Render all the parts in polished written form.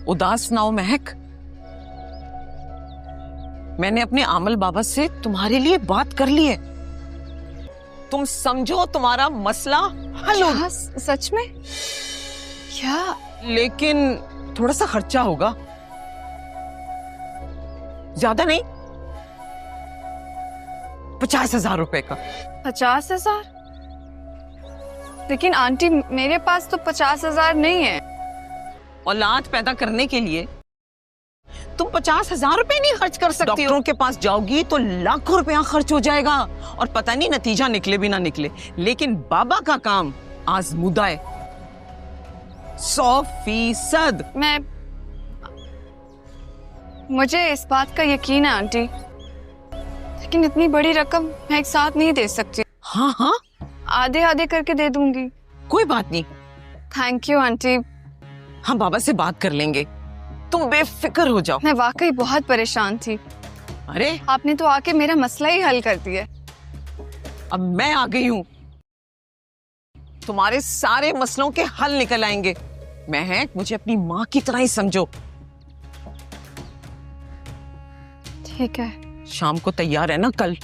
उदास ना हो महक। मैंने अपने आमल बाबा से तुम्हारे लिए बात कर ली है। तुम समझो तुम्हारा मसला हल हो। सच में? क्या? लेकिन थोड़ा सा खर्चा होगा, ज्यादा नहीं, 50,000 रुपए का। 50,000? लेकिन आंटी मेरे पास तो 50,000 नहीं है। औलाद पैदा करने के लिए तुम 50,000 रुपए नहीं खर्च कर सकती। डॉक्टरों के पास जाओगी तो लाखों रुपया खर्च हो जाएगा और पता नहीं नतीजा निकले भी ना निकले। लेकिन बाबा का काम आजमुदा है, 100%। मुझे इस बात का यकीन है आंटी, लेकिन इतनी बड़ी रकम मैं एक साथ नहीं दे सकती। हाँ हाँ, आधे आधे करके दे दूंगी। कोई बात नहीं। Thank you aunty. हम बाबा से बात कर लेंगे, तुम बेफिक्र हो जाओ। मैं वाकई बहुत परेशान थी। अरे आपने तो आके मेरा मसला ही हल कर दिया। अब मैं आ गई हूं, तुम्हारे सारे मसलों के हल निकल आएंगे। महक, मुझे अपनी माँ की तरह ही समझो। ठीक है। शाम को तैयार है ना कल?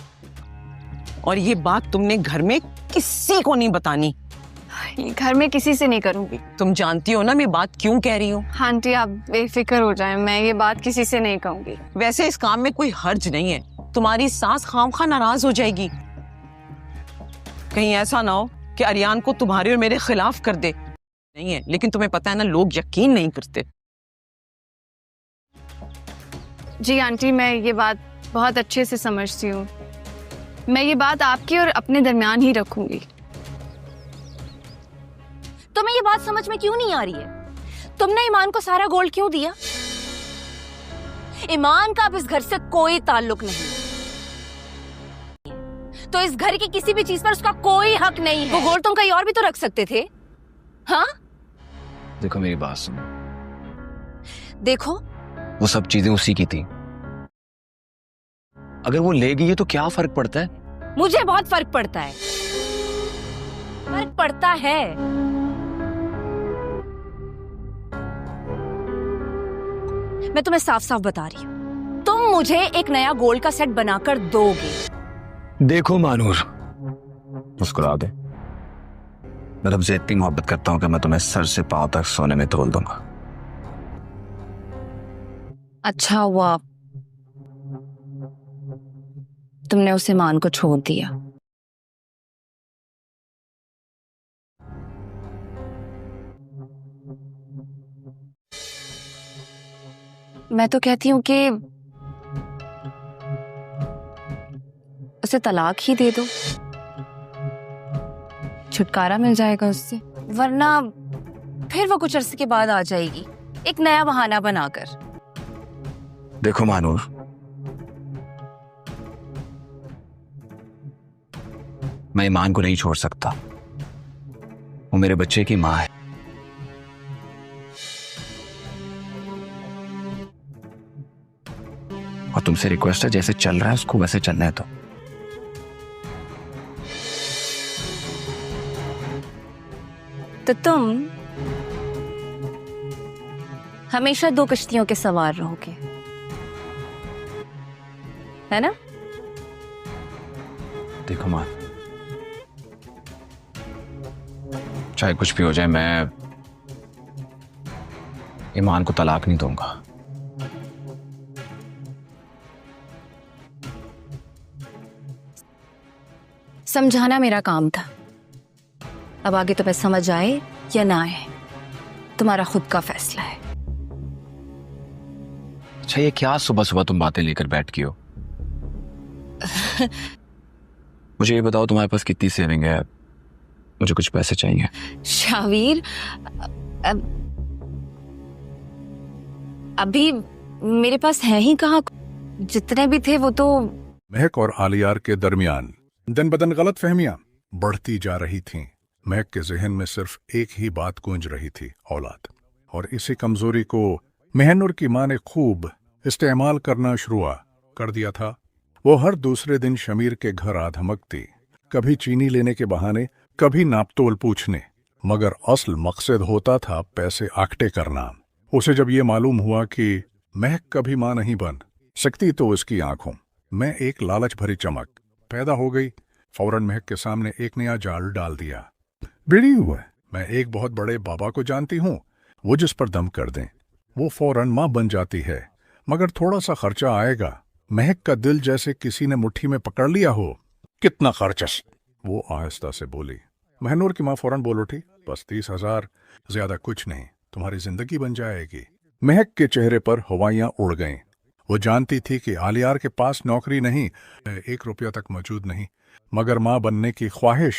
और ये बात तुमने घर में किसी को नहीं बतानी। ये घर में किसी से नहीं करूंगी। तुम जानती हो ना मैं बात क्यों कह रही हूँ। हाँ आंटी, आप बेफिक्र हो जाएं, मैं ये बात किसी से नहीं कहूंगी। वैसे इस काम में कोई हर्ज नहीं है, तुम्हारी सास खामखा नाराज हो जाएगी। कहीं ऐसा ना हो कि अरियान को तुम्हारे और मेरे खिलाफ कर दे। नहीं है, लेकिन तुम्हें पता है ना, लोग यकीन नहीं करते। जी आंटी, मैं ये बात बहुत अच्छे से समझती हूँ। मैं ये बात आपकी और अपने दरमियान ही रखूंगी। तुम्हें ये बात समझ में क्यों नहीं आ रही है? तुमने ईमान को सारा गोल्ड क्यों दिया? ईमान का अब इस घर से कोई ताल्लुक नहीं, तो इस घर की किसी भी चीज पर उसका कोई हक नहीं है। वो गोल्ड तुम कहीं और भी तो रख सकते थे। हाँ देखो मेरी बात सुनो, देखो, वो सब चीजें उसी की थी। अगर वो ले गई है तो क्या फर्क पड़ता है? मुझे बहुत फर्क पड़ता है। फर्क पड़ता है। मैं तुम्हें साफ साफ बता रही हूं, तुम मुझे एक नया गोल्ड का सेट बनाकर दोगे। देखो मानूर, मुस्कुरा दे। मैं तुमसे इतनी मोहब्बत करता हूं कि मैं तुम्हें सर से पांव तक सोने में तोल दूंगा। अच्छा हुआ तुमने उस ईमान को छोड़ दिया। मैं तो कहती हूं कि उसे तलाक ही दे दो, छुटकारा मिल जाएगा उससे। वरना फिर वो कुछ अरसे के बाद आ जाएगी एक नया बहाना बनाकर। देखो मानूर, मैं ईमान को नहीं छोड़ सकता। वो मेरे बच्चे की माँ है। और तुमसे रिक्वेस्ट है, जैसे चल रहा है उसको वैसे चलने दो। तो तुम हमेशा दो कश्तियों के सवार रहोगे, है ना? देखो माँ, चाहे कुछ भी हो जाए, मैं ईमान को तलाक नहीं दूंगा। समझाना मेरा काम था। अब आगे तुम्हें समझ आए या ना आए, तुम्हारा खुद का फैसला है। अच्छा, ये क्या सुबह सुबह तुम बातें लेकर बैठ गई हो? मुझे ये बताओ, तुम्हारे पास कितनी सेविंग है? मुझे कुछ पैसे चाहिए। शावीर, अभी मेरे पास है ही कहाँ, जितने भी थे वो तो। महक और आलियार के दरमियान दिन बदन गलत फहमियां बढ़ती जा रही थीं। महक के जहन में सिर्फ एक ही बात गूंज रही थी, औलाद। और इसी कमजोरी को महनूर की मां ने खूब इस्तेमाल करना शुरू कर दिया था। वो हर दूसरे दिन शमीर के घर आ धमकती, कभी चीनी लेने के बहाने, कभी नापतोल पूछने, मगर असल मकसद होता था पैसे आकटे करना। उसे जब ये मालूम हुआ कि महक कभी मां नहीं बन सकती तो उसकी आंखों में एक लालच भरी चमक पैदा हो गई। फौरन महक के सामने एक नया जाल डाल दिया। बेड़ी हुआ, मैं एक बहुत बड़े बाबा को जानती हूँ, वो जिस पर दम कर दें वो फौरन मां बन जाती है, मगर थोड़ा सा खर्चा आएगा। महक का दिल जैसे किसी ने मुट्ठी में पकड़ लिया हो। कितना खर्चा? वो आहिस्ता से बोली। महनूर की मां फौरन बोल उठी, बस 30,000, ज्यादा कुछ नहीं, तुम्हारी जिंदगी बन जाएगी। महक के चेहरे पर हवाइयां उड़ गईं। वो जानती थी कि आलियार के पास नौकरी नहीं, 1 रुपया तक मौजूद नहीं, मगर मां बनने की ख्वाहिश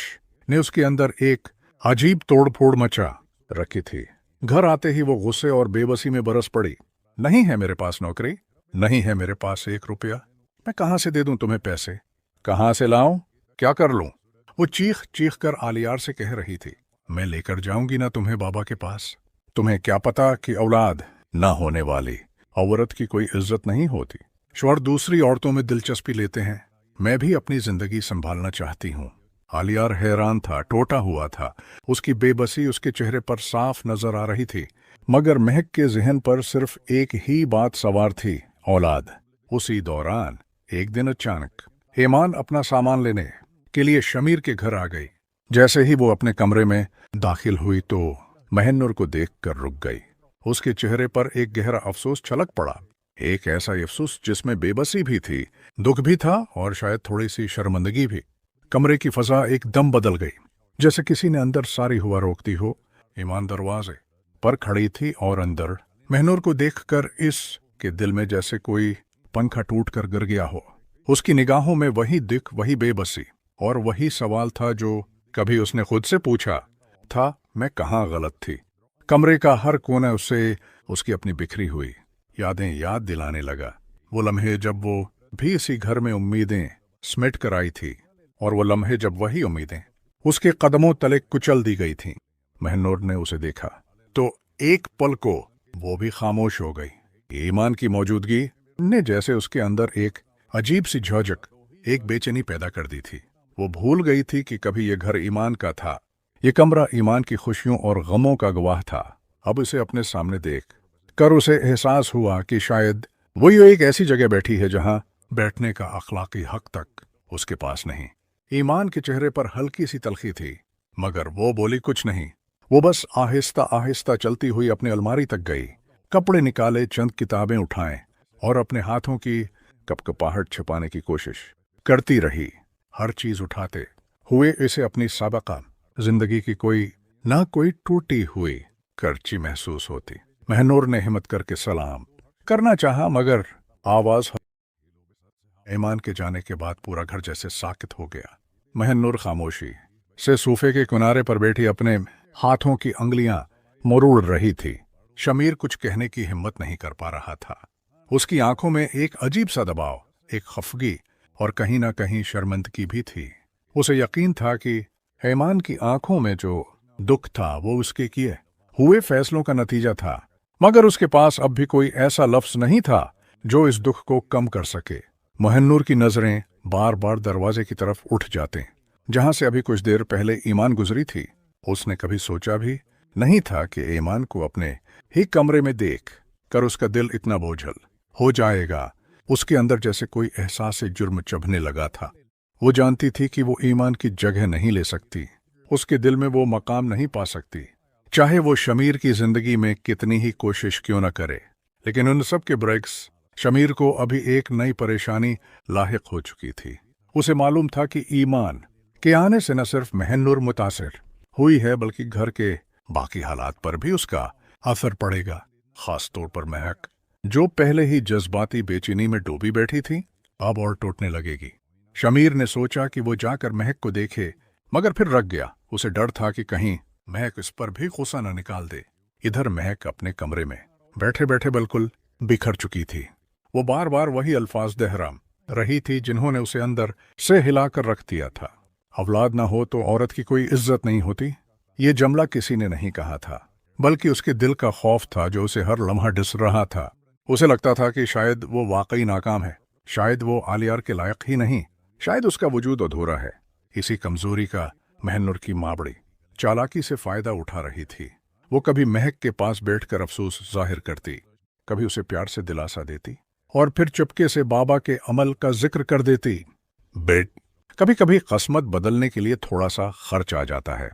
ने उसके अंदर एक अजीब तोड़फोड़ मचा रखी थी। घर आते ही वो गुस्से और बेबसी में बरस पड़ी। नहीं है मेरे पास नौकरी, नहीं है मेरे पास 1 रुपया, मैं कहां से दे दूं तुम्हें पैसे, कहां से लाऊं, क्या कर लूं? वो चीख चीख कर आलियार से कह रही थी, मैं लेकर जाऊंगी ना तुम्हें बाबा के पास। तुम्हें क्या पता कि औलाद ना होने वाली औरत की कोई इज्जत नहीं होती। श्वर दूसरी औरतों में दिलचस्पी लेते हैं। मैं भी अपनी जिंदगी संभालना चाहती हूँ। आलियार हैरान था, टोटा हुआ था। उसकी बेबसी उसके चेहरे पर साफ नजर आ रही थी, मगर महक के जहन पर सिर्फ एक ही बात सवार थी, औलाद। उसी दौरान एक दिन अचानक ईमान अपना सामान लेने के लिए शमीर के घर आ गई। जैसे ही वो अपने कमरे में दाखिल हुई तो महनूर को देखकर रुक गई। उसके चेहरे पर एक गहरा अफसोस छलक पड़ा, एक ऐसा अफसोस जिसमें बेबसी भी थी, दुख भी था और शायद थोड़ी सी शर्मिंदगी भी। कमरे की फजा एकदम बदल गई, जैसे किसी ने अंदर सारी हुआ रोक दी हो। ईमान दरवाजे पर खड़ी थी और अंदर महनूर को देखकर इसके दिल में जैसे कोई पंखा टूट कर गिर गया हो। उसकी निगाहों में वही दुख, वही बेबसी और वही सवाल था जो कभी उसने खुद से पूछा था, मैं कहाँ गलत थी। कमरे का हर कोना उससे उसकी अपनी बिखरी हुई यादें याद दिलाने लगा। वो लम्हे जब वो भी इसी घर में उम्मीदें समेट कर आई थी, और वो लम्हे जब वही उम्मीदें उसके कदमों तले कुचल दी गई थीं। महनूर ने उसे देखा तो एक पल को वो भी खामोश हो गई। ईमान की मौजूदगी ने जैसे उसके अंदर एक अजीब सी झिझक, एक बेचैनी पैदा कर दी थी। वो भूल गई थी कि कभी ये घर ईमान का था, ये कमरा ईमान की खुशियों और गमों का गवाह था। अब इसे अपने सामने देख कर उसे एहसास हुआ कि शायद वो ये एक ऐसी जगह बैठी है जहां बैठने का अखलाकी हक तक उसके पास नहीं। ईमान के चेहरे पर हल्की सी तलखी थी, मगर वो बोली कुछ नहीं। वो बस आहिस्ता आहिस्ता चलती हुई अपने अलमारी तक गई, कपड़े निकाले, चंद किताबें उठाएं और अपने हाथों की कपकपाहट छिपाने की कोशिश करती रही। हर चीज उठाते हुए इसे अपनी साबका जिंदगी की कोई ना कोई टूटी हुई करची महसूस होती। महनूर ने हिम्मत करके सलाम करना चाहा, मगर आवाज ईमान के जाने के बाद पूरा घर जैसे साकित हो गया। महनूर खामोशी से सोफे के किनारे पर बैठी अपने हाथों की अंगुलियां मरोड़ रही थी। शमीर कुछ कहने की हिम्मत नहीं कर पा रहा था। उसकी आंखों में एक अजीब सा दबाव, एक खफगी और कहीं ना कहीं शर्मिंदगी भी थी। उसे यकीन था कि ईमान की आंखों में जो दुख था वो उसके किए हुए फैसलों का नतीजा था, मगर उसके पास अब भी कोई ऐसा लफ्ज नहीं था जो इस दुख को कम कर सके। महनूर की नजरें बार बार दरवाजे की तरफ उठ जाते, जहां से अभी कुछ देर पहले ईमान गुजरी थी। उसने कभी सोचा भी नहीं था कि ईमान को अपने ही कमरे में देख कर उसका दिल इतना बोझल हो जाएगा। उसके अंदर जैसे कोई एहसास से जुर्म चुभने लगा था। वो जानती थी कि वो ईमान की जगह नहीं ले सकती, उसके दिल में वो मकाम नहीं पा सकती, चाहे वो शमीर की जिंदगी में कितनी ही कोशिश क्यों न करे। लेकिन उन सब के ब्रेक्स शमीर को अभी एक नई परेशानी लाहिक हो चुकी थी। उसे मालूम था कि ईमान के आने से न सिर्फ महनूर मुतासिर हुई है, बल्कि घर के बाकी हालात पर भी उसका असर पड़ेगा। खास तौर पर महक, जो पहले ही जज्बाती बेचैनी में डूबी बैठी थी, अब और टूटने लगेगी। शमीर ने सोचा कि वो जाकर महक को देखे, मगर फिर रख गया। उसे डर था कि कहीं महक इस पर भी गुस्सा न निकाल दे। इधर महक अपने कमरे में बैठे बैठे बिल्कुल बिखर चुकी थी। वो बार बार वही अल्फाज दोहरा रही थी जिन्होंने उसे अंदर से हिलाकर रख दिया था। औलाद ना हो तो औरत की कोई इज्जत नहीं होती। ये जुमला किसी ने नहीं कहा था, बल्कि उसके दिल का खौफ था जो उसे हर लम्हा डिस रहा था। उसे लगता था कि शायद वो वाकई नाकाम है, शायद वो आलियार के लायक ही नहीं, शायद उसका वजूद अधूरा है। इसी कमजोरी का महनूर की मां बड़ी चालाकी से फायदा उठा रही थी। वो कभी महक के पास बैठकर अफसोस जाहिर करती, कभी उसे प्यार से दिलासा देती और फिर चुपके से बाबा के अमल का जिक्र कर देती। बेट कभी कभी किस्मत बदलने के लिए थोड़ा सा खर्च आ जाता है।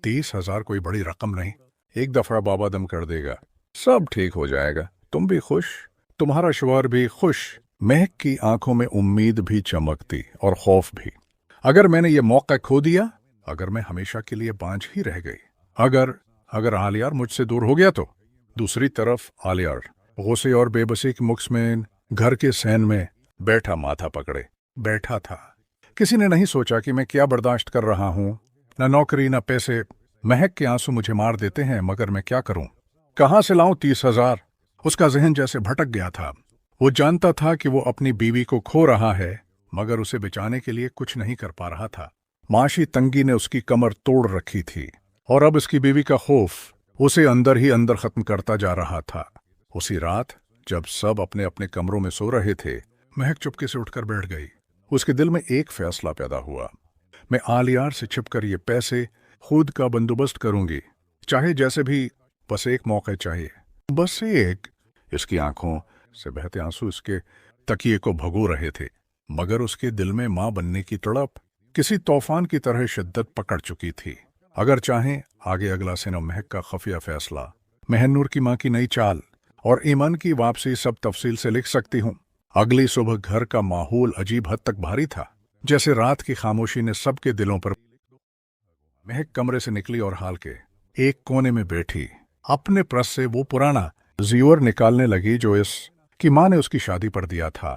30,000 कोई बड़ी रकम नहीं, एक दफा बाबा दम कर देगा, सब ठीक हो जाएगा, तुम भी खुश, तुम्हारा शौहर भी खुश। महक की आंखों में उम्मीद भी चमकती और खौफ भी। अगर मैंने ये मौका खो दिया, अगर मैं हमेशा के लिए बांझ ही रह गई, अगर आलियार मुझसे दूर हो गया तो। दूसरी तरफ आलियार गुस्से और बेबसी के मुक्समेन घर के सैन में बैठा माथा पकड़े बैठा था। किसी ने नहीं सोचा कि मैं क्या बर्दाश्त कर रहा हूं, न नौकरी न पैसे। महक के आंसू मुझे मार देते हैं, मगर मैं क्या करूं, कहां से लाऊं 30,000। उसका जहन जैसे भटक गया था। वो जानता था कि वो अपनी बीवी को खो रहा है, मगर उसे बचाने के लिए कुछ नहीं कर पा रहा था। माशी तंगी ने उसकी कमर तोड़ रखी थी और अब उसकी बीवी का खौफ उसे अंदर ही अंदर खत्म करता जा रहा था। उसी रात जब सब अपने अपने कमरों में सो रहे थे, महक चुपके से उठकर बैठ गई। उसके दिल में एक फैसला पैदा हुआ, मैं आलियार से छिपकर ये पैसे खुद का बंदोबस्त करूंगी, चाहे जैसे भी, बस एक मौका चाहिए, बस एक। इसकी आंखों से बहते आंसू उसके तकिए को भगो रहे थे, मगर उसके दिल में मां बनने की तड़प किसी तूफान की तरह शिद्दत पकड़ चुकी थी। अगर चाहें आगे अगला सिनो महक का खफिया फैसला, महनूर की मां की नई चाल और ईमान की वापसी, सब तफसील से लिख सकती हूं। अगली सुबह घर का माहौल अजीब हद तक भारी था, जैसे रात की खामोशी ने सबके दिलों पर। महक कमरे से निकली और हाल के एक कोने में बैठी अपने पर्स से वो पुराना ज़ीवर निकालने लगी जो इस की मां ने उसकी शादी पर दिया था।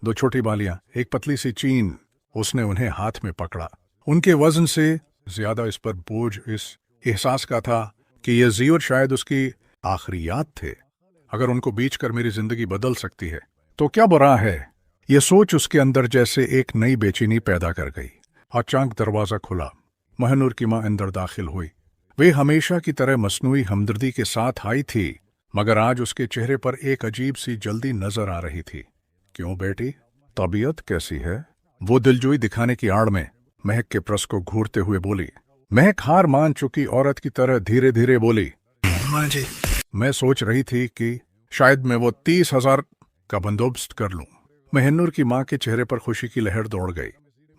2 छोटी बालियां, एक पतली सी चीन। उसने उन्हें हाथ में पकड़ा। उनके वजन से ज्यादा इस पर बोझ इस एहसास का था कि ये ज़ीवर शायद उसकी आखिरी याद थे। अगर उनको बीच कर मेरी जिंदगी बदल सकती है तो क्या बुरा है, ये सोच उसके अंदर जैसे एक नई बेचैनी पैदा कर गई। अचानक दरवाजा खुला। महनूर की मां अंदर दाखिल हुई। वे हमेशा की तरह मसनूई हमदर्दी के साथ आई थी, मगर आज उसके चेहरे पर एक अजीब सी जल्दी नजर आ रही थी। क्यों बेटी, तबीयत कैसी है? वो दिलजोई दिखाने की आड़ में महक के प्रस को घूरते हुए बोली। महक हार मान चुकी औरत की तरह धीरे धीरे बोली, मां जी, मैं सोच रही थी कि शायद मैं वो 30,000 का बंदोबस्त कर लूं। महनूर की मां के चेहरे पर खुशी की लहर दौड़ गई,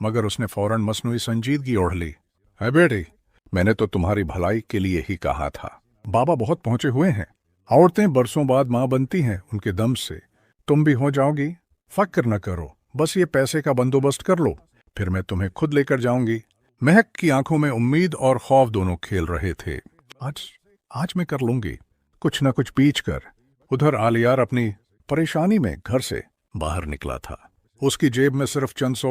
मगर उसने फौरन मसनूई संजीदगी ओढ़ ली। है बेटी, मैंने तो तुम्हारी भलाई के लिए ही कहा था। बाबा बहुत पहुंचे हुए हैं, औरतें बरसों बाद मां बनती हैं उनके दम से। तुम भी हो जाओगी, फक्र न करो, बस ये पैसे का बंदोबस्त कर लो, फिर मैं तुम्हें खुद लेकर जाऊंगी। महक की आंखों में उम्मीद और खौफ दोनों खेल रहे थे। आज मैं कर लूंगी, कुछ न कुछ बीच कर। उधर आलियार अपनी परेशानी में घर से बाहर निकला था। उसकी जेब में सिर्फ चंद 100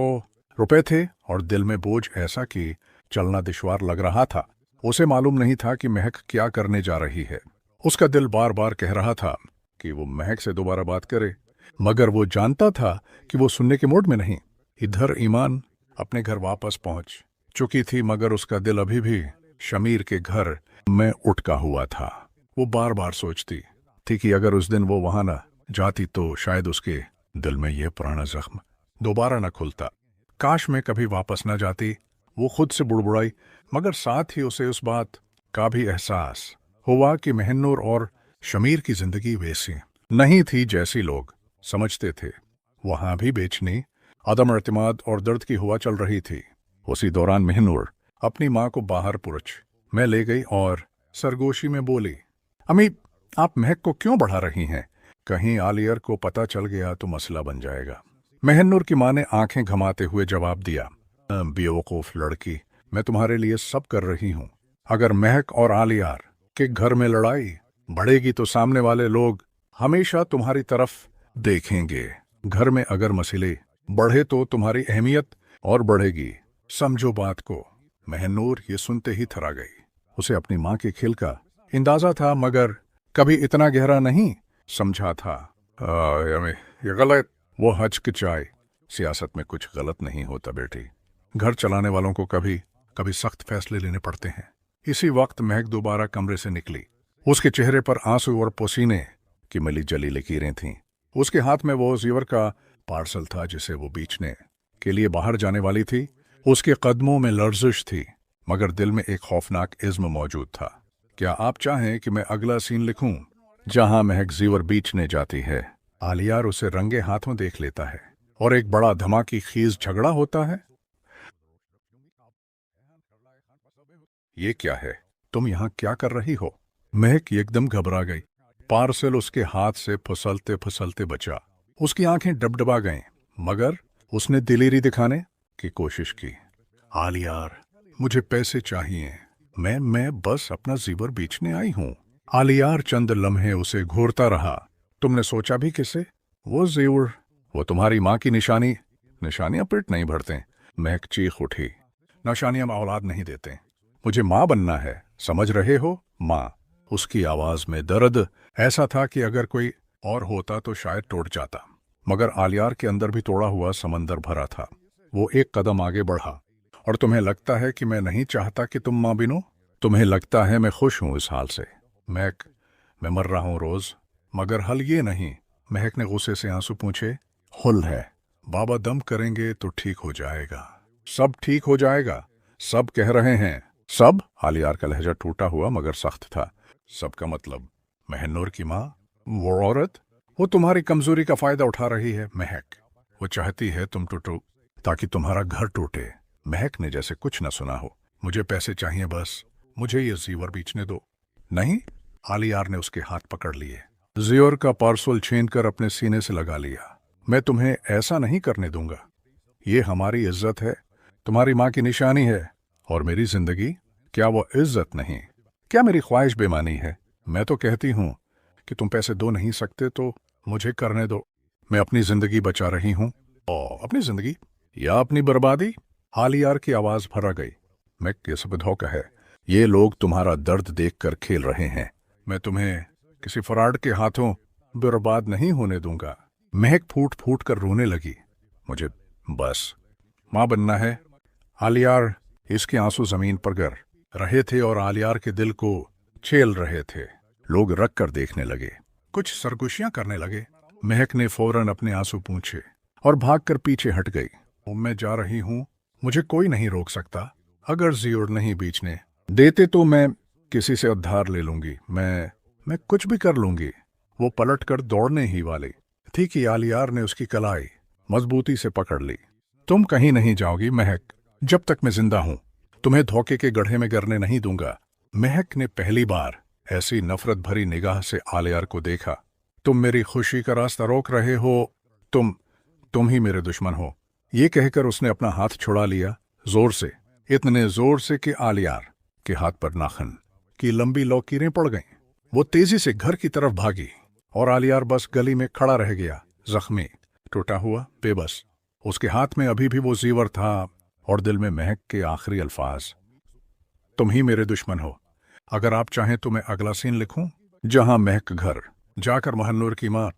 रुपए थे और दिल में बोझ ऐसा कि चलना दुश्वार लग रहा था। उसे मालूम नहीं था कि महक क्या करने जा रही है। उसका दिल बार बार कह रहा था कि वो महक से दोबारा बात करे, मगर वो जानता था कि वो सुनने के मूड में नहीं। इधर ईमान अपने घर वापस पहुंच चुकी थी, मगर उसका दिल अभी भी शमीर के घर में उटका हुआ था। वो बार बार सोचती थी कि अगर उस दिन वो वहां न जाती तो शायद उसके दिल में यह पुराना जख्म दोबारा न खुलता। काश मैं कभी वापस न जाती, वो खुद से बुड़बुड़ाई, मगर साथ ही उसे उस बात का भी एहसास हुआ कि महनूर और शमीर की जिंदगी वैसी नहीं थी जैसी लोग समझते थे। वहां भी बेचनी, अदम एतमाद और दर्द की हवा चल रही थी। उसी दौरान महनूर अपनी मां को बाहर पुरच में ले गई और सरगोशी में बोली, अम्मी, आप महक को क्यों बढ़ा रही हैं? कहीं आलियर को पता चल गया तो मसला बन जाएगा। महनूर की मां ने आंखें घमाते हुए जवाब दिया, बेवकूफ लड़की, मैं तुम्हारे लिए सब कर रही हूं। अगर महक और आलियार के घर में लड़ाई बढ़ेगी तो सामने वाले लोग हमेशा तुम्हारी तरफ देखेंगे। घर में अगर मसले बढ़े तो तुम्हारी अहमियत और बढ़ेगी। समझो बात को। महनूर ये सुनते ही थरा गई। उसे अपनी मां के खेल का अंदाजा था, मगर कभी इतना गहरा नहीं समझा था। ये गलत, वो हचकिचाई। सियासत में कुछ गलत नहीं होता बेटी। घर चलाने वालों को कभी कभी सख्त फैसले लेने पड़ते हैं। इसी वक्त महक दोबारा कमरे से निकली। उसके चेहरे पर आंसू और पसीने की मिली जली लकीरें थीं। उसके हाथ में वो ज़ीवर का पार्सल था जिसे वो बेचने के लिए बाहर जाने वाली थी। उसके कदमों में लर्जिश थी, मगर दिल में एक खौफनाक इज़्म मौजूद था। क्या आप चाहें कि मैं अगला सीन लिखूं जहां महक जीवर बीचने जाती है? आलियार उसे रंगे हाथों देख लेता है और एक बड़ा धमाकी खीज झगड़ा होता है। ये क्या है? तुम यहां क्या कर रही हो? महक एकदम घबरा गई। पार्सल उसके हाथ से फिसलते फिसलते बचा। उसकी आंखें डबडबा गईं, मगर उसने दिलेरी दिखाने की कोशिश की। आलियार, मुझे पैसे चाहिए। मैं बस अपना जीवर बेचने आई हूं। आलियार चंद लम्हे उसे घूरता रहा। तुमने सोचा भी किसे? वो जेवर, वो तुम्हारी माँ की निशानियां पेट नहीं भरते। महक चीख उठी। निशानियां औलाद नहीं देते। मुझे माँ बनना है, समझ रहे हो? माँ। उसकी आवाज में दर्द ऐसा था कि अगर कोई और होता तो शायद टूट जाता, मगर आलियार के अंदर भी तोड़ा हुआ समंदर भरा था। वो एक कदम आगे बढ़ा। और तुम्हें लगता है कि मैं नहीं चाहता कि तुम माँ बिनो? तुम्हें लगता है मैं खुश हूं इस हाल से? महक, मैं मर रहा हूं रोज, मगर हल ये नहीं। महक ने गुस्से से आंसू पूछे। हुल है, बाबा दम करेंगे तो ठीक हो जाएगा। सब ठीक हो जाएगा, सब कह रहे हैं। सब? आलियार का लहजा टूटा हुआ मगर सख्त था। सबका मतलब महनूर की माँ, वो औरत, वो तुम्हारी कमजोरी का फायदा उठा रही है। महक, वो चाहती है तुम टूटो ताकि तुम्हारा घर टूटे। महक ने जैसे कुछ न सुना हो। मुझे पैसे चाहिए, बस मुझे ये जीवर बेचने दो। नहीं? आलियार ने उसके हाथ पकड़ लिए, जीवर का पार्सल छीनकर अपने सीने से लगा लिया। मैं तुम्हें ऐसा नहीं करने दूंगा। ये हमारी इज्जत है, तुम्हारी माँ की निशानी है। और मेरी जिंदगी, क्या वो इज्जत नहीं? क्या मेरी ख्वाहिश बेमानी है? मैं तो कहती हूं कि तुम पैसे दो नहीं सकते तो मुझे करने दो। मैं अपनी जिंदगी बचा रही हूं। अपनी जिंदगी या अपनी बर्बादी? आलियार की आवाज भरा गई। मैं ये सब धोखा है। ये लोग तुम्हारा दर्द देखकर खेल रहे हैं। मैं तुम्हें किसी फराड के हाथों बर्बाद नहीं होने दूंगा। महक फूट फूट कर रोने लगी। मुझे बस मां बनना है। आलियार, इसके आंसू जमीन पर गिर रहे थे और आलियार के दिल को छेल रहे थे। लोग रख कर देखने लगे, कुछ सरगोशियां करने लगे। महक ने फौरन अपने आंसू पूंछे और भागकर पीछे हट गई। मैं जा रही हूं, मुझे कोई नहीं रोक सकता। अगर जीवर नहीं बेचने देते तो मैं किसी से उधार ले लूंगी। मैं कुछ भी कर लूंगी। वो पलट कर दौड़ने ही वाली थी कि आलियार ने उसकी कलाई मजबूती से पकड़ ली। तुम कहीं नहीं जाओगी महक, जब तक मैं जिंदा हूं। तुम्हें धोखे के गड्ढे में गिरने नहीं दूंगा। महक ने पहली बार ऐसी नफरत भरी निगाह से आलियार को देखा। तुम मेरी खुशी का रास्ता रोक रहे हो। तुम ही मेरे दुश्मन हो। ये कहकर उसने अपना हाथ छुड़ा लिया, जोर से, इतने जोर से कि आलियार के हाथ पर नाखून की लंबी लकीरें पड़ गईं। वो तेजी से घर की तरफ भागी और आलियार बस गली में खड़ा रह गया, जख्मी, टूटा हुआ, बेबस। उसके हाथ में अभी भी वो जीवर था और दिल में महक के आखिरी अल्फाज, तुम ही मेरे दुश्मन हो। अगर आप चाहें तो मैं अगला सीन लिखूं जहां महक घर जाकर महनूर की मां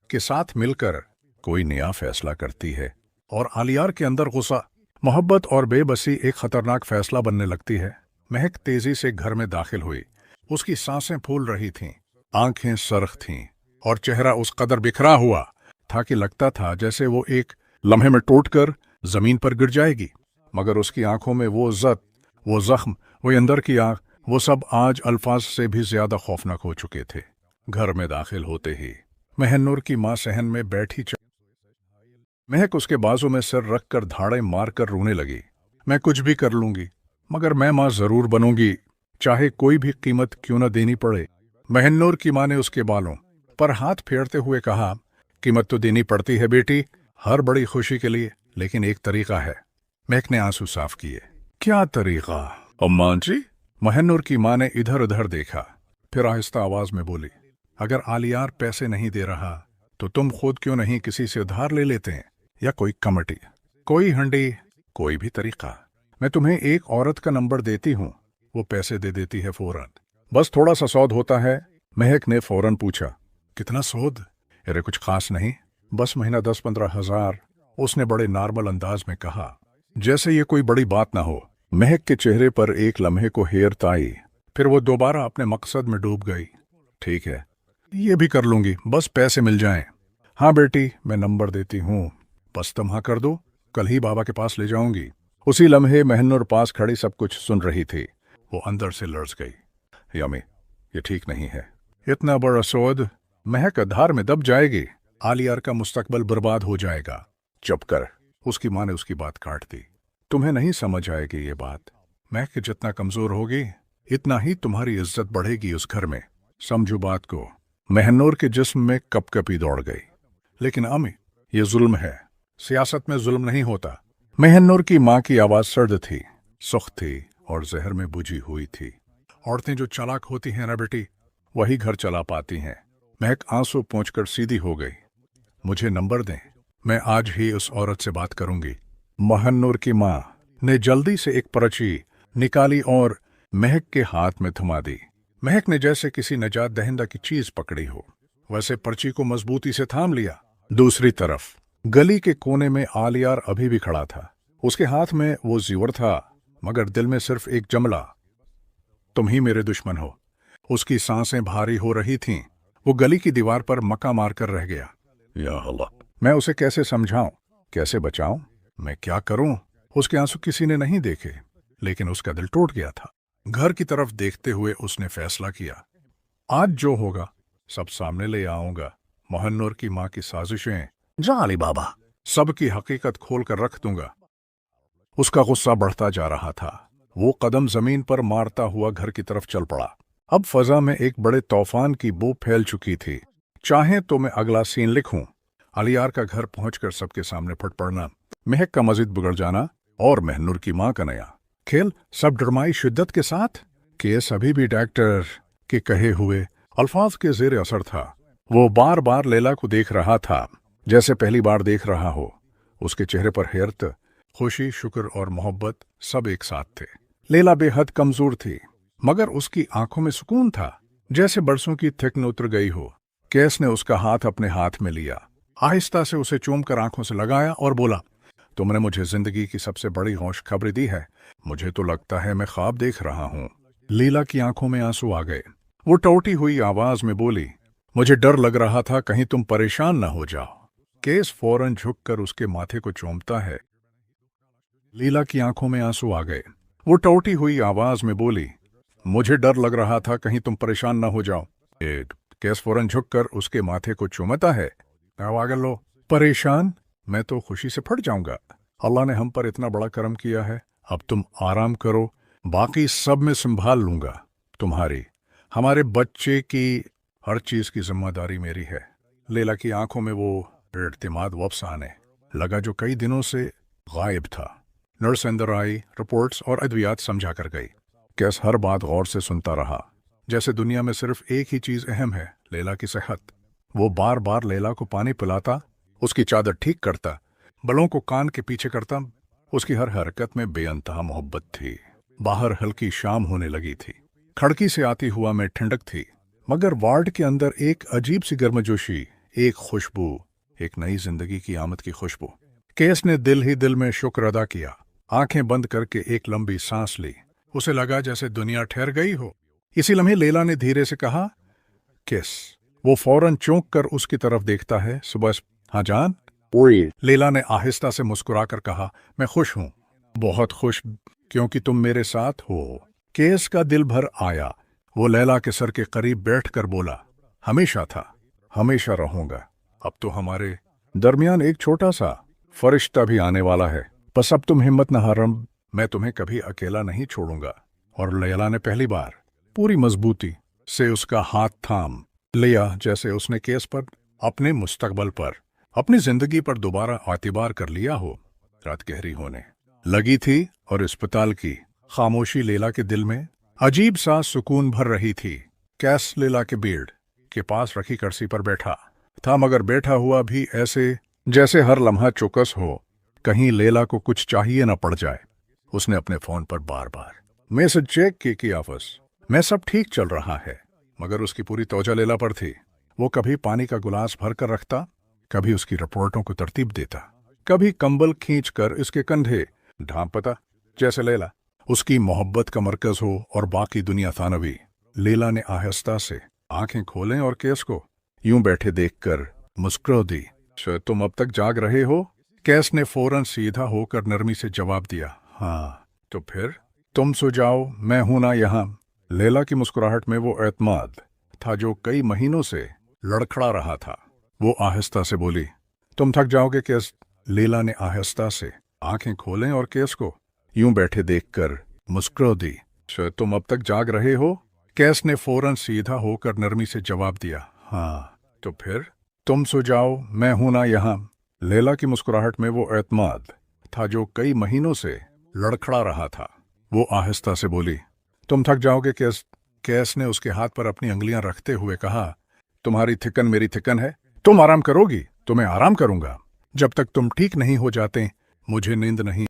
के साथ मिलकर कोई नया फैसला करती है और आलियार के अंदर गुस्सा, मोहब्बत और बेबसी एक खतरनाक फैसला बनने लगती है। महक तेजी से घर में दाखिल हुई। उसकी सांसें फूल रही थीं, आंखें सरख थीं और चेहरा उस कदर बिखरा हुआ था कि लगता था जैसे वो एक लम्हे में टूटकर जमीन पर गिर जाएगी। मगर उसकी आंखों में वो इज्जत, वो जख्म, वो अंदर की आंख, वो सब आज अल्फाज से भी ज्यादा खौफनाक हो चुके थे। घर में दाखिल होते ही महनूर की मां सहन में बैठी महक उसके बाजू में सिर रखकर धाड़े मारकर रोने लगी। मैं कुछ भी कर लूंगी, मगर मैं मां जरूर बनूंगी, चाहे कोई भी कीमत क्यों न देनी पड़े। महनूर की मां ने उसके बालों पर हाथ फेरते हुए कहा, कीमत तो देनी पड़ती है बेटी, हर बड़ी खुशी के लिए, लेकिन एक तरीका है। महक ने आंसू साफ किए। क्या तरीका अम्मा जी? महनूर की मां ने इधर उधर देखा, फिर आहिस्ता आवाज में बोली, अगर आलियार पैसे नहीं दे रहा तो तुम खुद क्यों नहीं किसी से उधार ले लेते हैं, या कोई कमेटी, कोई हंडी, कोई भी तरीका। मैं तुम्हें एक औरत का नंबर देती हूं, वो पैसे दे देती है फौरन, बस थोड़ा सा सौद होता है। महक ने फौरन पूछा, कितना सौद? अरे कुछ खास नहीं, बस महीना 10-15 हजार, उसने बड़े नॉर्मल अंदाज में कहा, जैसे ये कोई बड़ी बात ना हो। महक के चेहरे पर एक लम्हे को हेरत आई, फिर वो दोबारा अपने मकसद में डूब गई। ठीक है, ये भी कर लूंगी, बस पैसे मिल जाएं। हाँ बेटी, मैं नंबर देती हूँ, बस तुम हाँ कर दो, कल ही बाबा के पास ले जाऊंगी। उसी लम्हे महनूर पास खड़ी सब कुछ सुन रही थी। वो अंदर से लर्ज गई। यमी, ये ठीक नहीं है। इतना बड़ा सौद, महक आधार में दब जाएगी। आलियार का मुस्तकबल बर्बाद हो जाएगा। चुप कर। उसकी माँ ने उसकी बात काट दी। तुम्हें नहीं समझ आएगी ये बात। महक जितना कमजोर होगी इतना ही तुम्हारी इज्जत बढ़ेगी उस घर में। समझो बात को। महनूर के जिस्म में कपकपी दौड़ गई। लेकिन अम्मी, ये जुल्म है। सियासत में जुल्म नहीं होता। महनूर की माँ की आवाज सर्द थी, सुख्त थी और जहर में बुझी हुई थी। औरतें जो चालाक होती हैं ना बेटी, वही घर चला पाती हैं। महक आंसू पोंछकर सीधी हो गई। मुझे नंबर दें, मैं आज ही उस औरत से बात करूंगी। महनूर की माँ ने जल्दी से एक पर्ची निकाली और महक के हाथ में थमा दी। महक ने जैसे किसी नजात दहिंदा की चीज पकड़ी हो वैसे पर्ची को मजबूती से थाम लिया। दूसरी तरफ गली के कोने में आलियार अभी भी खड़ा था। उसके हाथ में वो जीवर था, मगर दिल में सिर्फ एक जमला, तुम ही मेरे दुश्मन हो। उसकी सांसें भारी हो रही थीं। वो गली की दीवार पर मक्का मारकर रह गया। या अल्लाह, मैं उसे कैसे समझाऊं, कैसे बचाऊं, मैं क्या करूं? उसके आंसू किसी ने नहीं देखे, लेकिन उसका दिल टूट गया था। घर की तरफ देखते हुए उसने फैसला किया, आज जो होगा सब सामने ले आऊंगा। महनूर की माँ की साजिशें, जा अली बाबा, सबकी हकीकत खोलकर रख दूंगा। उसका गुस्सा बढ़ता जा रहा था। वो कदम जमीन पर मारता हुआ घर की तरफ चल पड़ा। अब फजा में एक बड़े तूफान की बू फैल चुकी थी। चाहे तो मैं अगला सीन लिखूं, आलियार का घर पहुंचकर सबके सामने फट पड़ना, महक का मजीद बिगड़ जाना और महनूर की माँ का नया खेल, सब ड्रामाई शिद्दत के साथ। केस अभी भी डॉक्टर के कहे हुए अल्फाज के जेर असर था। वो बार बार लैला को देख रहा था, जैसे पहली बार देख रहा हो। उसके चेहरे पर हैरत, खुशी, शुक्र और मोहब्बत सब एक साथ थे। लैला बेहद कमजोर थी, मगर उसकी आंखों में सुकून था, जैसे बरसों की थकन उतर गई हो। केस ने उसका हाथ अपने हाथ में लिया, आहिस्ता से उसे चूमकर आंखों से लगाया और बोला, तुमने मुझे जिंदगी की सबसे बड़ी खुशखबरी दी है। मुझे तो लगता है मैं ख्वाब देख रहा हूँ। लीला की आंखों में आंसू आ गए। वो टूटी हुई आवाज में बोली, मुझे डर लग रहा था कहीं तुम परेशान न हो जाओ। केस फौरन झुककर उसके माथे को चूमता है। लीला की आंखों में आंसू आ गए। वो टूटी हुई आवाज में बोली, मुझे डर लग रहा था कहीं तुम परेशान न हो जाओ। केस फौरन झुककर उसके माथे को चूमता है। आवाज लो, परेशान? मैं तो खुशी से फट जाऊंगा। अल्लाह ने हम पर इतना बड़ा करम किया है। अब तुम आराम करो, बाकी सब मैं संभाल लूंगा। तुम्हारी, हमारे बच्चे की हर चीज की जिम्मेदारी मेरी है। लैला की आंखों में वो एतमाद वापस आने लगा जो कई दिनों से गायब था। नर्स अंदर आई, रिपोर्ट्स और अद्वियात समझा कर गई। कैस हर बात गौर से सुनता रहा, जैसे दुनिया में सिर्फ एक ही चीज अहम है, लैला की सेहत। वो बार बार लैला को पानी पिलाता, उसकी चादर ठीक करता, बलों को कान के पीछे करता। उसकी हर हरकत में बेअंतहा मोहब्बत थी। बाहर हल्की शाम होने लगी थी। खिड़की से आती हुआ में ठंडक थी, मगर वार्ड के अंदर एक अजीब सी गर्मजोशी, एक खुशबू, एक नई जिंदगी की आमद की खुशबू। केस ने दिल ही दिल में शुक्र अदा किया। आंखें बंद करके एक लंबी सांस ली। उसे लगा जैसे दुनिया ठहर गई हो। इसी लम्हे लैला ने धीरे से कहा, किस? वो फौरन चौंक कर उसकी तरफ देखता है। सुबह, हाँ जान? लैला ने आहिस्ता से मुस्कुराकर कहा, मैं खुश हूं, बहुत खुश, क्योंकि तुम मेरे साथ हो। केस का दिल भर आया। वो लैला के सर के करीब बैठकर बोला, हमेशा था, हमेशा रहूंगा। अब तो हमारे दरमियान एक छोटा सा फरिश्ता भी आने वाला है। बस अब तुम हिम्मत न हारम, मैं तुम्हें कभी अकेला नहीं छोड़ूंगा। और लैला ने पहली बार पूरी मजबूती से उसका हाथ थाम लिया, जैसे उसने केस पर, अपने मुस्तकबल पर, अपनी जिंदगी पर दोबारा एतबार कर लिया हो। रात गहरी होने लगी थी और अस्पताल की खामोशी लैला के दिल में अजीब सा सुकून भर रही थी। कैस लैला के बेड के पास रखी कुर्सी पर बैठा था, मगर बैठा हुआ भी ऐसे जैसे हर लम्हा चौकस हो, कहीं लैला को कुछ चाहिए न पड़ जाए। उसने अपने फोन पर बार बार मैसेज चेक की ऑफिस में सब ठीक चल रहा है, मगर उसकी पूरी तवज्जो लैला पर थी। वो कभी पानी का गिलास भर कर रखता, कभी उसकी रिपोर्टों को तरतीब देता, कभी कंबल खींचकर इसके कंधे ढांपता, जैसे लैला उसकी मोहब्बत का मरकज हो और बाकी दुनिया थानवी। लैला ने आहिस्ता से आंखें खोलें और केस को यूं बैठे देखकर मुस्कुरा दी। तुम अब तक जाग रहे हो? केस ने फौरन सीधा होकर नरमी से जवाब दिया, हाँ। तो फिर तुम सो जाओ, मैं हूं ना यहाँ। लैला की मुस्कुराहट में वो एतमाद था जो कई महीनों से लड़खड़ा रहा था। वो आहिस्ता से बोली, तुम थक जाओगे केस। लैला ने आहिस्ता से आंखें खोलें और केस को यूं बैठे देखकर मुस्कुरा दी। तुम अब तक जाग रहे हो? केस ने फौरन सीधा होकर नरमी से जवाब दिया, हाँ। तो फिर तुम सो जाओ, मैं हूं ना यहाँ। लैला की मुस्कुराहट में वो एतमाद था जो कई महीनों से लड़खड़ा रहा था। वो आहिस्ता से बोली, तुम थक जाओगे केस। केस ने उसके हाथ पर अपनी अंगुलियां रखते हुए कहा, तुम्हारी थिकन मेरी थिकन है। तुम आराम करोगी तो मैं आराम करूंगा। जब तक तुम ठीक नहीं हो जाते मुझे नींद नहीं।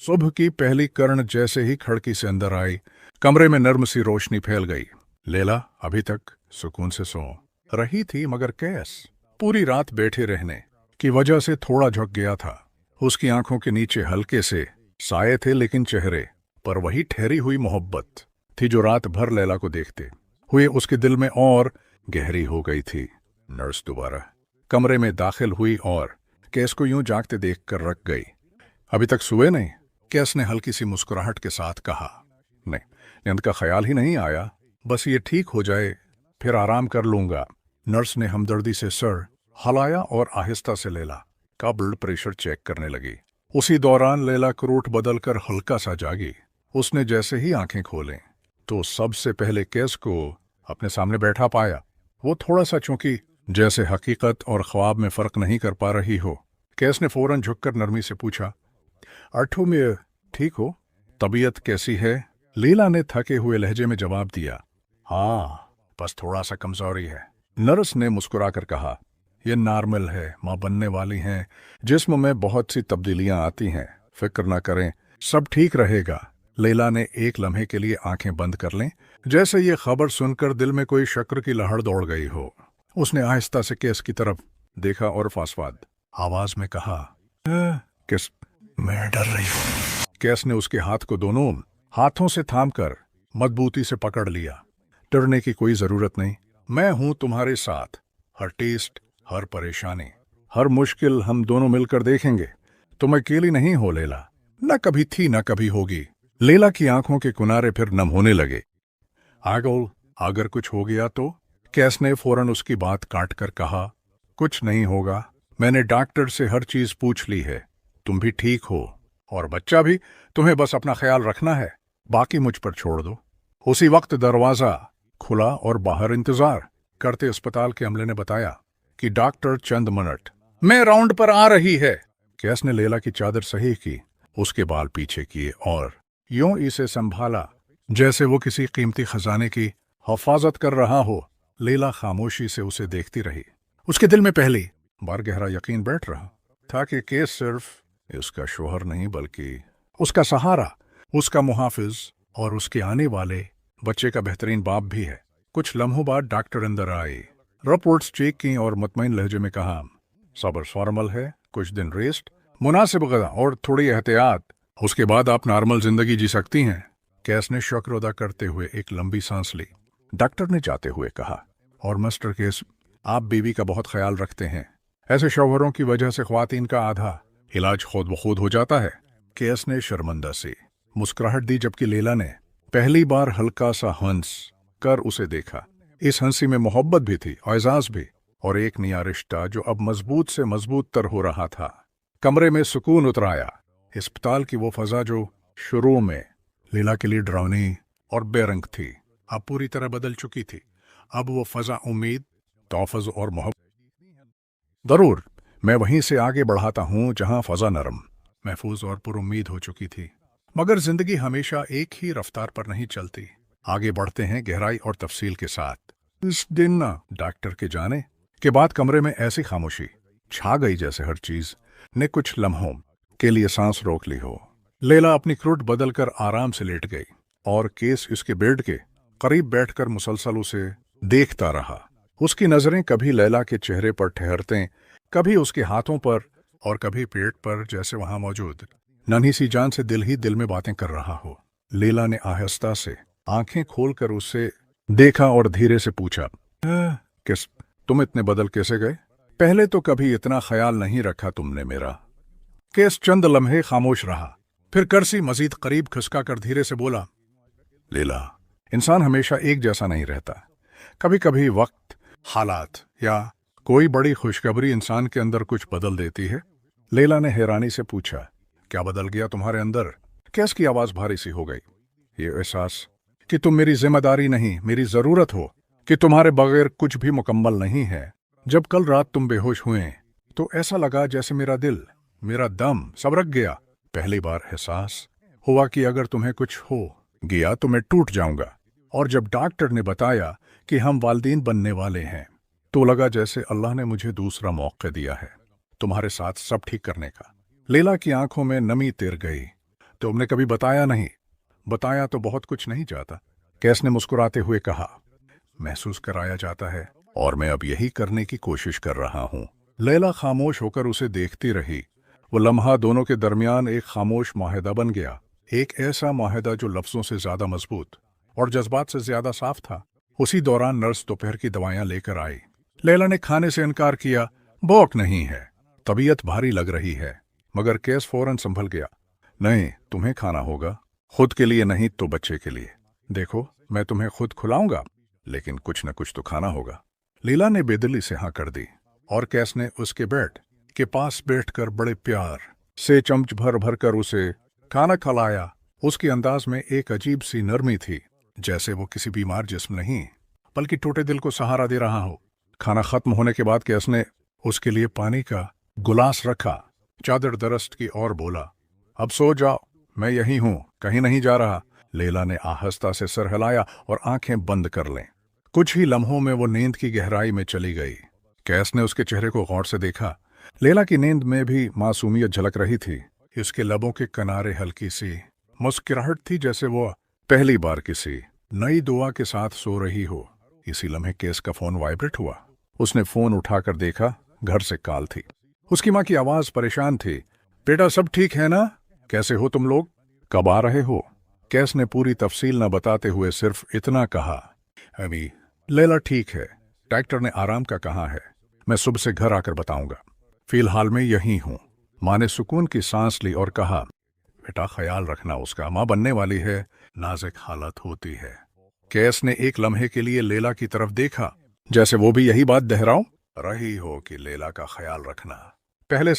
सुबह की पहली किरण जैसे ही खिड़की से अंदर आई, कमरे में नर्म सी रोशनी फैल गई। लैला अभी तक सुकून से सो रही थी, मगर केस पूरी रात बैठे रहने की वजह से थोड़ा झुक गया था। उसकी आंखों के नीचे हल्के से साए थे, लेकिन चेहरे पर वही ठहरी हुई मोहब्बत थी जो रात भर लैला को देखते हुए उसके दिल में और गहरी हो गई थी। नर्स दोबारा कमरे में दाखिल हुई और केस को यूं जागते देखकर रख गई। अभी तक सोए नहीं? केस ने हल्की सी मुस्कुराहट के साथ कहा। नहीं, नींद का ख्याल ही नहीं आया, बस ये ठीक हो जाए फिर आराम कर लूंगा। नर्स ने हमदर्दी से सर हिलाया और आहिस्ता से लैला का ब्लड प्रेशर चेक करने लगी। उसी दौरान लैला क्रूट बदलकर हल्का सा जागी। उसने जैसे ही आंखें खोलें तो सबसे पहले केस को अपने सामने बैठा पाया। वो थोड़ा सा चूंकि जैसे हकीकत और ख्वाब में फर्क नहीं कर पा रही हो। केस ने फौरन झुककर नरमी से पूछा, अठो में ठीक हो? तबीयत कैसी है? लैला ने थके हुए लहजे में जवाब दिया, हाँ, बस थोड़ा सा कमजोरी है। नर्स ने मुस्कुराकर कहा, यह नॉर्मल है, मां बनने वाली हैं, जिस्म में बहुत सी तब्दीलियां आती हैं, फिक्र ना करें, सब ठीक रहेगा। लैला ने एक लम्हे के लिए आंखें बंद कर लें, जैसे ये खबर सुनकर दिल में कोई शक्र की लहर दौड़ गई हो। उसने आहिस्ता से केस की तरफ देखा और फासवाद आवाज में कहा, किस, मैं डर रही हूं। केस ने उसके हाथ को दोनों हाथों से थामकर मजबूती से पकड़ लिया। डरने की कोई जरूरत नहीं, मैं हूं तुम्हारे साथ। हर टेस्ट, हर परेशानी, हर मुश्किल हम दोनों मिलकर देखेंगे। तुम अकेली नहीं हो लैला, न कभी थी न कभी होगी। लैला की आंखों के किनारे फिर नम होने लगे। आगोल, अगर कुछ हो गया तो? केस ने फौरन उसकी बात काटकर कहा, कुछ नहीं होगा, मैंने डॉक्टर से हर चीज पूछ ली है। तुम भी ठीक हो और बच्चा भी, तुम्हें बस अपना ख्याल रखना है, बाकी मुझ पर छोड़ दो। उसी वक्त दरवाजा खुला और बाहर इंतजार करते अस्पताल के अमले ने बताया कि डॉक्टर चंद मिनट में राउंड पर आ रही है। केस ने लैला की चादर सही की, उसके बाल पीछे किए और यूं इसे संभाला जैसे वो किसी कीमती खजाने की हिफाजत कर रहा हो। लैला खामोशी से उसे देखती रही। उसके दिल में पहली बार गहरा यकीन बैठ रहा था कि केस सिर्फ उसका शोहर नहीं बल्कि उसका सहारा, उसका मुहाफिज और उसके आने वाले बच्चे का बेहतरीन बाप भी है। कुछ लम्हों बाद डॉक्टर अंदर आए, रिपोर्ट्स चेक की और मुतमईन लहजे में कहा, सब्र फॉर्मल है, कुछ दिन रेस्ट, मुनासिब गज़ा और थोड़ी एहतियात, उसके बाद आप नॉर्मल जिंदगी जी सकती हैं। केस ने शुक्र अदा करते हुए एक लंबी सांस ली। डॉक्टर ने जाते हुए कहा, और मिस्टर केस, आप बीवी का बहुत ख्याल रखते हैं। ऐसे शौहरों की वजह से ख्वातीन का आधा इलाज खुद ब खुद हो जाता है। केस ने शर्मिंदा सी मुस्कुराहट दी, जबकि लैला ने पहली बार हल्का सा हंस कर उसे देखा। इस हंसी में मोहब्बत भी थी, एजाज भी, और एक नया रिश्ता जो अब मजबूत से मजबूत तर हो रहा था। कमरे में सुकून उतराया। अस्पताल की वो फजा जो शुरू में लैला के लिए डरावनी और बेरंग थी, अब पूरी तरह बदल चुकी थी। अब वो फजा उम्मीद, तौफ़ुज़ और मोहब्बत। जरूर मैं वहीं से आगे बढ़ाता हूं जहां फजा नरम, महफूज और पुरुम्मीद हो चुकी थी। मगर जिंदगी हमेशा एक ही रफ्तार पर नहीं चलती। आगे बढ़ते हैं गहराई और तफसील के साथ। इस दिन डॉक्टर के जाने के बाद कमरे में ऐसी खामोशी छा गई जैसे हर चीज ने कुछ लम्हों के लिए सांस रोक ली हो। लैला अपनी क्रूट बदलकर आराम से लेट गई और केस इसके बेड के करीब बैठकर मुसलसल उसे देखता रहा। उसकी नजरें कभी लैला के चेहरे पर ठहरते, कभी उसके हाथों पर और कभी पेट पर, जैसे वहां मौजूद नन्ही सी जान से दिल ही दिल में बातें कर रहा हो। लैला ने आहिस्ता से आंखें खोलकर उससे देखा और धीरे से पूछा, किस, तुम इतने बदल कैसे गए? पहले तो कभी इतना ख्याल नहीं रखा तुमने मेरा। केस चंद लम्हे खामोश रहा, फिर कर्सी मजीद करीब खिसका कर धीरे से बोला, लीला, इंसान हमेशा एक जैसा नहीं रहता। कभी कभी वक्त, हालात या कोई बड़ी खुशखबरी इंसान के अंदर कुछ बदल देती है। लैला ने हैरानी से पूछा, क्या बदल गया तुम्हारे अंदर? कैस की आवाज भारी सी हो गई। ये एहसास कि तुम मेरी जिम्मेदारी नहीं, मेरी जरूरत हो, कि तुम्हारे बगैर कुछ भी मुकम्मल नहीं है। जब कल रात तुम बेहोश हुए तो ऐसा लगा जैसे मेरा दिल, मेरा दम सब रख गया। पहली बार एहसास हुआ कि अगर तुम्हें कुछ हो गया तो मैं टूट जाऊंगा। और जब डॉक्टर ने बताया कि हम वालिदैन बनने वाले हैं तो लगा जैसे अल्लाह ने मुझे दूसरा मौका दिया है तुम्हारे साथ सब ठीक करने का। लैला की आंखों में नमी तिर गई। तुमने कभी बताया नहीं। बताया तो बहुत कुछ नहीं जाता, कैस ने मुस्कुराते हुए कहा। महसूस कराया जाता है और मैं अब यही करने की कोशिश कर रहा हूं। लैला खामोश होकर उसे देखती रही। वो लम्हा दोनों के दरमियान एक खामोश माहिदा बन गया, एक ऐसा माहिदा जो लफ्जों से ज्यादा मजबूत और जज्बात से ज्यादा साफ था। उसी दौरान नर्स दोपहर की दवाइयां लेकर आई। लैला ने खाने से इनकार किया। भूख नहीं है, तबीयत भारी लग रही है। मगर केस फौरन संभल गया। नहीं, तुम्हें खाना होगा, खुद के लिए नहीं तो बच्चे के लिए। देखो, मैं तुम्हें खुद खिलाऊंगा, लेकिन कुछ न कुछ तो खाना होगा। लैला ने बेदिली से हाँ कर दी और कैस ने उसके बेड के पास बैठकर बड़े प्यार से चमच भर भर कर उसे खाना खिलाया। उसके अंदाज में एक अजीब सी नरमी थी, जैसे वो किसी बीमार जिस्म नहीं बल्कि टूटे दिल को सहारा दे रहा हो। खाना खत्म होने के बाद कैस ने उसके लिए पानी का गिलास रखा, चादर दरस्त की और बोला, अब सो जाओ, मैं यही हूं, कहीं नहीं जा रहा। लैला ने आहिस्ता से सर हिलाया और आंखें बंद कर लें। कुछ ही लम्हों में वो नींद की गहराई में चली गई। कैस ने उसके चेहरे को गौर से देखा। लैला की नींद में भी मासूमियत झलक रही थी। उसके लबों के किनारे हल्की सी मुस्कुराहट थी, जैसे वो पहली बार किसी नई दुआ के साथ सो रही हो। इसी लम्हे केस का फोन वाइब्रेट हुआ। उसने फोन उठाकर देखा, घर से कॉल थी। उसकी माँ की आवाज परेशान थी। बेटा, सब ठीक है ना? कैसे हो तुम लोग? कब आ रहे हो? कैस ने पूरी तफसील न बताते हुए सिर्फ इतना कहा, अभी लैला ठीक है, डॉक्टर ने आराम का कहा है, मैं सुबह से घर आकर बताऊंगा, फिलहाल मैं यहीं हूं। माँ ने सुकून की सांस ली और कहा, बेटा ख्याल रखना, उसका माँ बनने वाली है, नाजुक हालत होती है। कैस ने एक लम्हे के लिए लैला की तरफ देखा, जैसे वो भी यही बात दोहराओ रही हो कि लैला का ख्याल रखना। पहले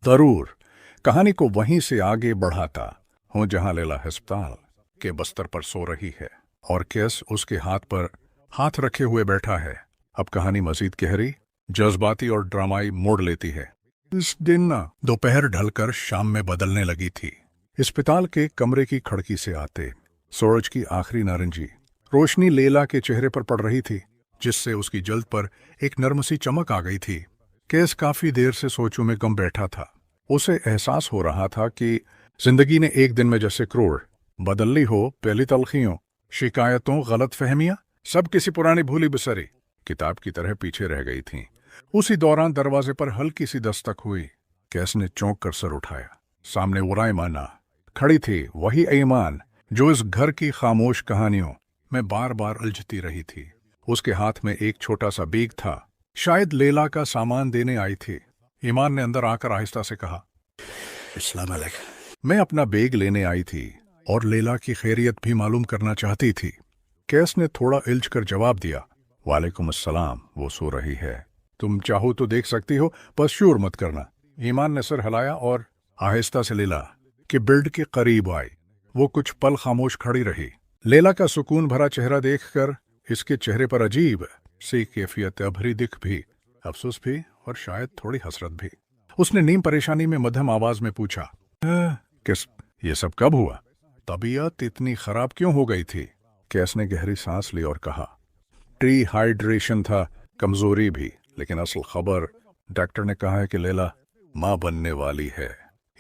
जरूर कहानी को वहीं से आगे बढ़ाता हूं जहां लैला अस्पताल के बिस्तर पर सो रही है और कैस उसके हाथ पर हाथ रखे हुए बैठा है। अब कहानी मजीद गहरी, जज्बाती और ड्रामाई मोड़ लेती है। इस दिन दोपहर ढलकर शाम में बदलने लगी थी। अस्पताल के कमरे की खिड़की से आते सूरज की आखिरी नारंगी रोशनी लैला के चेहरे पर पड़ रही थी, जिससे उसकी जल्द पर एक नर्म सी चमक आ गई थी। केस काफी देर से सोचों में गम बैठा था। उसे एहसास हो रहा था कि जिंदगी ने एक दिन में जैसे करोड़ बदल ली हो। पहली तलखियों, शिकायतों, गलत फहमियां सब किसी पुरानी भूली बिसरी किताब की तरह पीछे रह गई थीं। उसी दौरान दरवाजे पर हल्की सी दस्तक हुई। कैस ने चौंक कर सर उठाया। सामने वो ईमाना खड़ी थी, वही ईमान जो इस घर की खामोश कहानियों में बार बार उलझती रही थी। उसके हाथ में एक छोटा सा बैग था, शायद लैला का सामान देने आई थी। ईमान ने अंदर आकर आहिस्ता से कहा, अस्सलाम वालेकुम। मैं अपना बैग लेने आई थी और लैला की खैरियत भी मालूम करना चाहती थी। कैस ने थोड़ा इल्झ कर जवाब दिया, वालेकुम अस्सलाम, वो सो रही है, तुम चाहो तो देख सकती हो, बस शोर मत करना। ईमान ने सर हिलाया और आहिस्ता से लैला के बेड के करीब आई। वो कुछ पल खामोश खड़ी रही। लैला का सुकून भरा चेहरा देखकर इसके चेहरे पर अजीब सी कैफियत भरी दिख भी, अफसोस भी और शायद थोड़ी हसरत भी। उसने नीम परेशानी में मध्यम आवाज में पूछा, किस ये सब कब हुआ? तबीयत इतनी खराब क्यों हो गई थी? कैस ने गहरी सांस ली और कहा, डिहाइड्रेशन था, कमजोरी भी, लेकिन असल खबर डॉक्टर ने कहा है कि लैला मां बनने वाली है।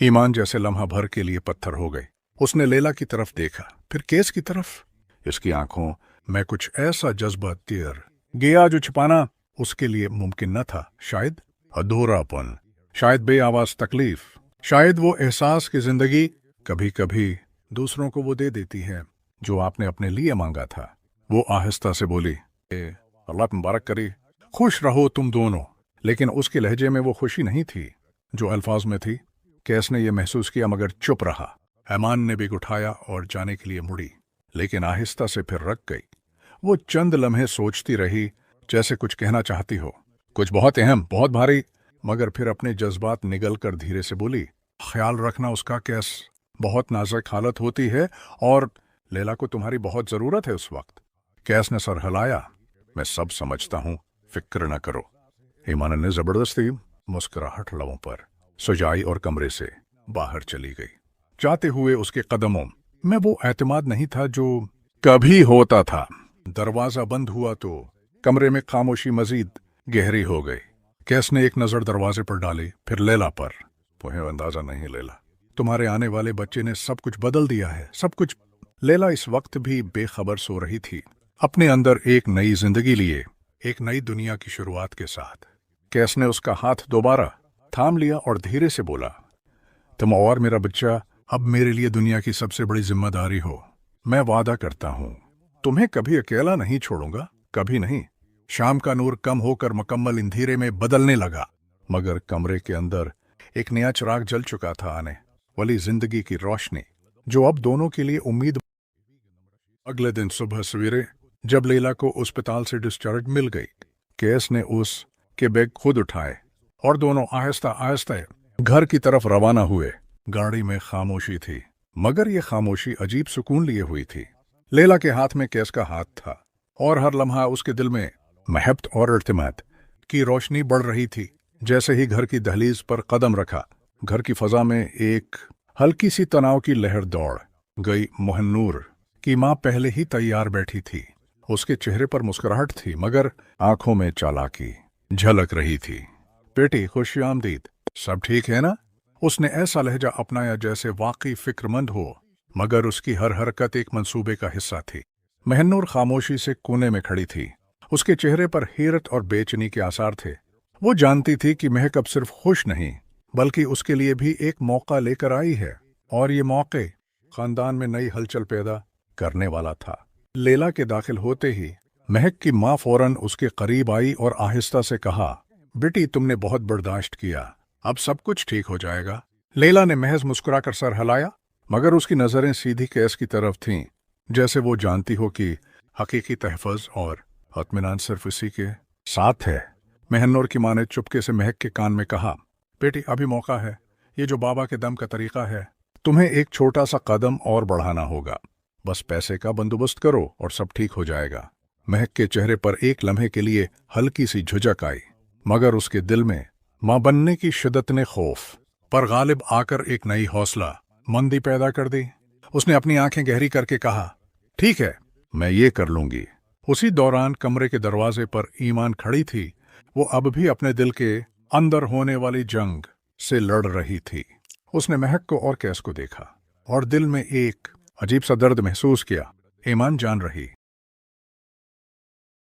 ईमान जैसे लम्हा भर के लिए पत्थर हो गए। उसने लैला की तरफ देखा, फिर केस की तरफ। इसकी आंखों में कुछ ऐसा जज्बा तीर गया जो छिपाना उसके लिए मुमकिन न था। शायद अधूरापन, शायद बेआवाज तकलीफ, शायद वो एहसास की जिंदगी कभी कभी दूसरों को वो दे देती है जो आपने अपने लिए मांगा था। वो आहिस्ता से बोली, अल्लाह मुबारक करे, खुश रहो तुम दोनों। लेकिन उसके लहजे में वो खुशी नहीं थी जो अल्फाज में थी। कैस ने यह महसूस किया मगर चुप रहा। ईमान ने बैग उठाया और जाने के लिए मुड़ी। लेकिन आहिस्ता से फिर रख गई। वो चंद लम्हे सोचती रही, जैसे कुछ कहना चाहती हो, कुछ बहुत अहम, बहुत भारी, मगर फिर अपने जज्बात निगल कर धीरे से बोली, ख्याल रखना उसका, कैस बहुत नाजुक हालत होती है और लैला को तुम्हारी बहुत जरूरत है उस वक्त। कैस ने सर हिलाया, मैं सब समझता हूं, फिक्र न करो। ईमान ने जबरदस्ती मुस्कुराहट लबों पर सजाई और कमरे से बाहर चली गई। जाते हुए उसके कदमों में वो एतमाद नहीं था जो कभी होता था। दरवाजा बंद हुआ तो कमरे में खामोशी मजीद गहरी हो गई। कैस ने एक नजर दरवाजे पर डाली, फिर लैला पर। तुम्हें अंदाजा नहीं लैला, तुम्हारे आने वाले बच्चे ने सब कुछ बदल दिया है, सब कुछ। लैला इस वक्त भी बेखबर सो रही थी, अपने अंदर एक नई जिंदगी लिए, एक नई दुनिया की शुरुआत के साथ। कैस ने उसका हाथ दोबारा थाम लिया और धीरे से बोला, तुम और मेरा बच्चा अब मेरे लिए दुनिया की सबसे बड़ी जिम्मेदारी हो। मैं वादा करता हूं, तुम्हें कभी अकेला नहीं छोड़ूंगा, कभी नहीं। शाम का नूर कम होकर मुकम्मल अंधेरे में बदलने लगा, मगर कमरे के अंदर एक नया चिराग जल चुका था, आने वाली जिंदगी की रोशनी, जो अब दोनों के लिए उम्मीद। अगले दिन सुबह सवेरे जब लैला को अस्पताल से डिस्चार्ज मिल गई, कैस ने उसके बैग खुद उठाए और दोनों आहिस्ता आहिस्ता घर की तरफ रवाना हुए। गाड़ी में खामोशी थी, मगर यह खामोशी अजीब सुकून लिए हुई थी। लैला के हाथ में कैस का हाथ था और हर लम्हा उसके दिल में महब्बत और इत्मीनान की रोशनी बढ़ रही थी। जैसे ही घर की दहलीज पर कदम रखा, घर की फजा में एक हल्की सी तनाव की लहर दौड़ गई। मोहनूर की माँ पहले ही तैयार बैठी थी। उसके चेहरे पर मुस्कुराहट थी, मगर आंखों में चालाकी झलक रही थी। बेटी, खुश आमदीद, सब ठीक है ना? उसने ऐसा लहजा अपनाया जैसे वाकई फिक्रमंद हो, मगर उसकी हर हरकत एक मंसूबे का हिस्सा थी। महनूर खामोशी से कोने में खड़ी थी। उसके चेहरे पर हैरत और बेचैनी के आसार थे। वो जानती थी कि महक अब सिर्फ खुश नहीं, बल्कि उसके लिए भी एक मौका लेकर आई है, और ये मौके खानदान में नई हलचल पैदा करने वाला था। लैला के दाखिल होते ही महक की माँ फौरन उसके करीब आई और आहिस्ता से कहा, बेटी, तुमने बहुत बर्दाश्त किया, अब सब कुछ ठीक हो जाएगा। लैला ने महज मुस्कुराकर सर हिलाया, मगर उसकी नजरें सीधी कैस की तरफ थीं, जैसे वो जानती हो कि हकीकी तहफ़्फ़ुज़ और इत्मीनान सिर्फ इसी के साथ है। महनूर की माँ ने चुपके से महक के कान में कहा, बेटी, अभी मौका है, ये जो बाबा के दम का तरीका है, तुम्हें एक छोटा सा कदम और बढ़ाना होगा। बस पैसे का बंदोबस्त करो और सब ठीक हो जाएगा। महक के चेहरे पर एक लम्हे के लिए हल्की सी झुझक आई, मगर उसके दिल में मां बनने की शिद्दत ने खौफ पर गालिब आकर एक नई हौसला मंदी पैदा कर दी। उसने अपनी आंखें गहरी करके कहा, ठीक है, मैं ये कर लूंगी। उसी दौरान कमरे के दरवाजे पर ईमान खड़ी थी। वो अब भी अपने दिल के अंदर होने वाली जंग से लड़ रही थी। उसने महक को और कैस को देखा और दिल में एक अजीब सा दर्द महसूस किया। ईमान जान रही